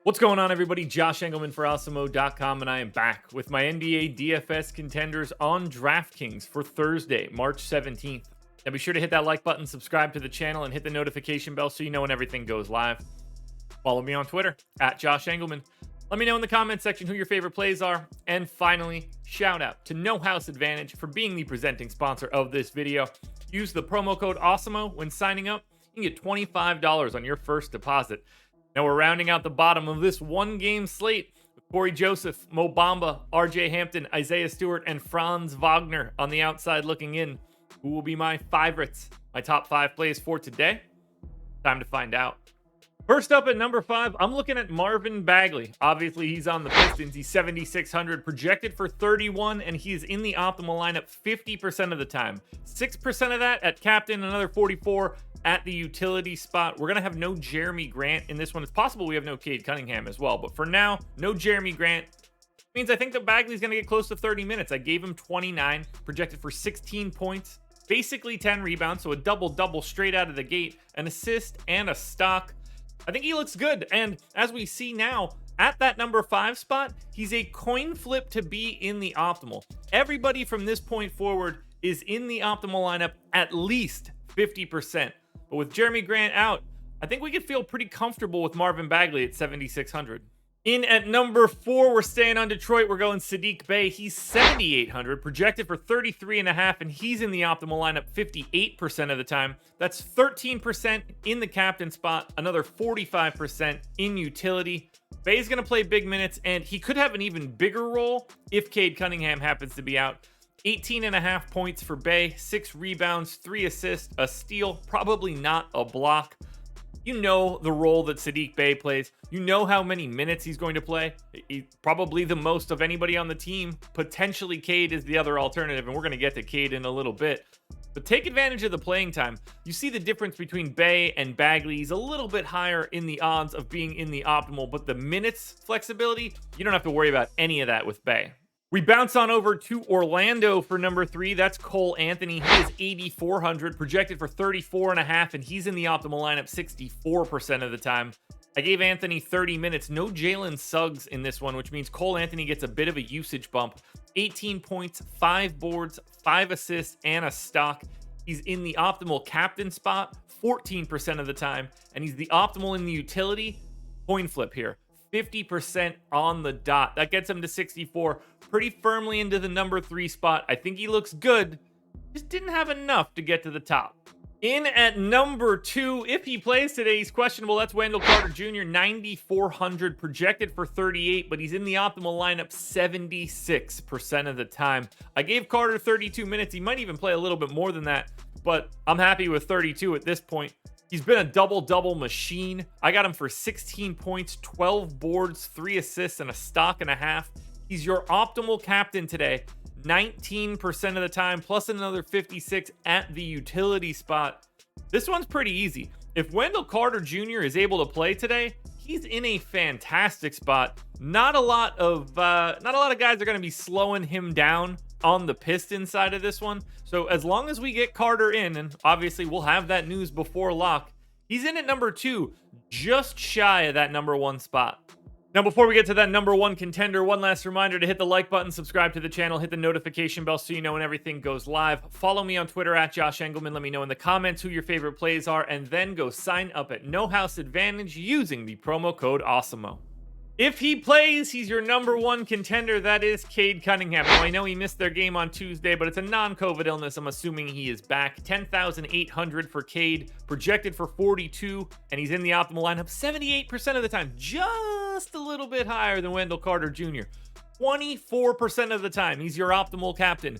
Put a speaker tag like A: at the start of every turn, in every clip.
A: What's going on, everybody? Josh Engleman for Awesemo.com, and I am back with my NBA DFS contenders on DraftKings for Thursday, March 17th. Now be sure to hit that like button, subscribe to the channel, and hit the notification bell so you know when everything goes live. Follow me on Twitter, @Josh Engleman. Let me know in the comments section who your favorite plays are. And finally, shout out to No House Advantage for being the presenting sponsor of this video. Use the promo code Awesemo when signing up. You can get $25 on your first deposit. Now we're rounding out the bottom of this one-game slate with Corey Joseph, Mo Bamba, RJ Hampton, Isaiah Stewart, and Franz Wagner on the outside looking in. Who will be my favorites? My top 5 plays for today? Time to find out. First up at number 5, I'm looking at Marvin Bagley. Obviously, he's on the Pistons. He's 7,600, projected for 31, and he's in the optimal lineup 50% of the time. 6% of that at captain, another 44 at the utility spot. We're going to have no Jeremy Grant in this one. It's possible we have no Cade Cunningham as well, but for now, no Jeremy Grant. Means I think that Bagley's going to get close to 30 minutes. I gave him 29, projected for 16 points, basically 10 rebounds, so a double-double straight out of the gate, an assist, and a stock. I think he looks good, and as we see now, at that number 5 spot, he's a coin flip to be in the optimal. Everybody from this point forward is in the optimal lineup at least 50%. But with Jeremy Grant out, I think we could feel pretty comfortable with Marvin Bagley at 7,600. In at number 4, we're staying on Detroit. We're going Siddique Bay. He's 7,800, projected for 33.5, and he's in the optimal lineup 58% of the time. That's 13% in the captain spot, another 45% in utility. Bay's going to play big minutes, and he could have an even bigger role if Cade Cunningham happens to be out. 18.5 points for Bay, 6 rebounds, 3 assists, a steal, probably not a block. You know the role that Siddique Bay plays. You know how many minutes he's going to play. Probably the most of anybody on the team. Potentially Cade is the other alternative, and we're going to get to Cade in a little bit. But take advantage of the playing time. You see the difference between Bay and Bagley. He's a little bit higher in the odds of being in the optimal, but the minutes flexibility, you don't have to worry about any of that with Bay. We bounce on over to Orlando for number 3. That's Cole Anthony. He is 8,400, projected for 34.5, and he's in the optimal lineup 64% of the time. I gave Anthony 30 minutes. No Jalen Suggs in this one, which means Cole Anthony gets a bit of a usage bump. 18 points, 5 boards, 5 assists, and a stock. He's in the optimal captain spot 14% of the time, and he's the optimal in the utility. Coin flip here. 50% on the dot. That gets him to 64, pretty firmly into the number 3 spot. I think he looks good, just didn't have enough to get to the top. In at number 2, if he plays today, he's questionable. That's Wendell Carter Jr., 9,400, projected for 38, but he's in the optimal lineup 76% of the time. I gave Carter 32 minutes. He might even play a little bit more than that, but I'm happy with 32 at this point. He's been a double-double machine. I got him for 16 points, 12 boards, 3 assists, and a stock and a half. He's your optimal captain today, 19% of the time, plus another 56 at the utility spot. This one's pretty easy. If Wendell Carter Jr. is able to play today, he's in a fantastic spot. Not a lot of guys are going to be slowing him down on the Pistons side of this one. So as long as we get Carter in, and obviously we'll have that news before lock, he's in at number 2, just shy of that number 1 spot. Now, before we get to that number 1 contender, one last reminder to hit the like button, subscribe to the channel, hit the notification bell so you know when everything goes live. Follow me on Twitter @Josh Engleman. Let me know in the comments who your favorite plays are, and then go sign up at No House Advantage using the promo code Awesemo. If he plays, he's your number 1 contender. That is Cade Cunningham. Now, I know he missed their game on Tuesday, but it's a non-COVID illness. I'm assuming he is back. 10,800 for Cade, projected for 42, and he's in the optimal lineup 78% of the time. Just a little bit higher than Wendell Carter Jr. 24% of the time, he's your optimal captain.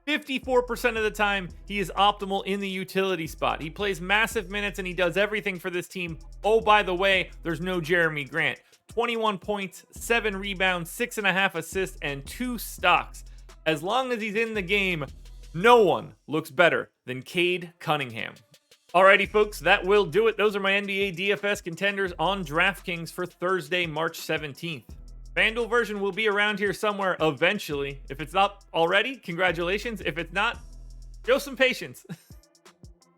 A: 54% of the time, he is optimal in the utility spot. He plays massive minutes, and he does everything for this team. Oh, by the way, there's no Jeremy Grant. 21 points, 7 rebounds, 6.5 assists, and 2 stocks. As long as he's in the game, no one looks better than Cade Cunningham. Alrighty, folks, that will do it. Those are my NBA DFS contenders on DraftKings for Thursday, March 17th. FanDuel version will be around here somewhere eventually. If it's not already, congratulations. If it's not, show some patience.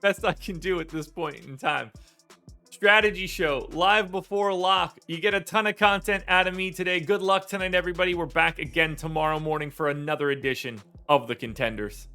A: Best I can do at this point in time. strategy show live before lock. You get a ton of content out of me today. Good luck tonight, everybody. We're back again tomorrow morning for another edition of the Contenders.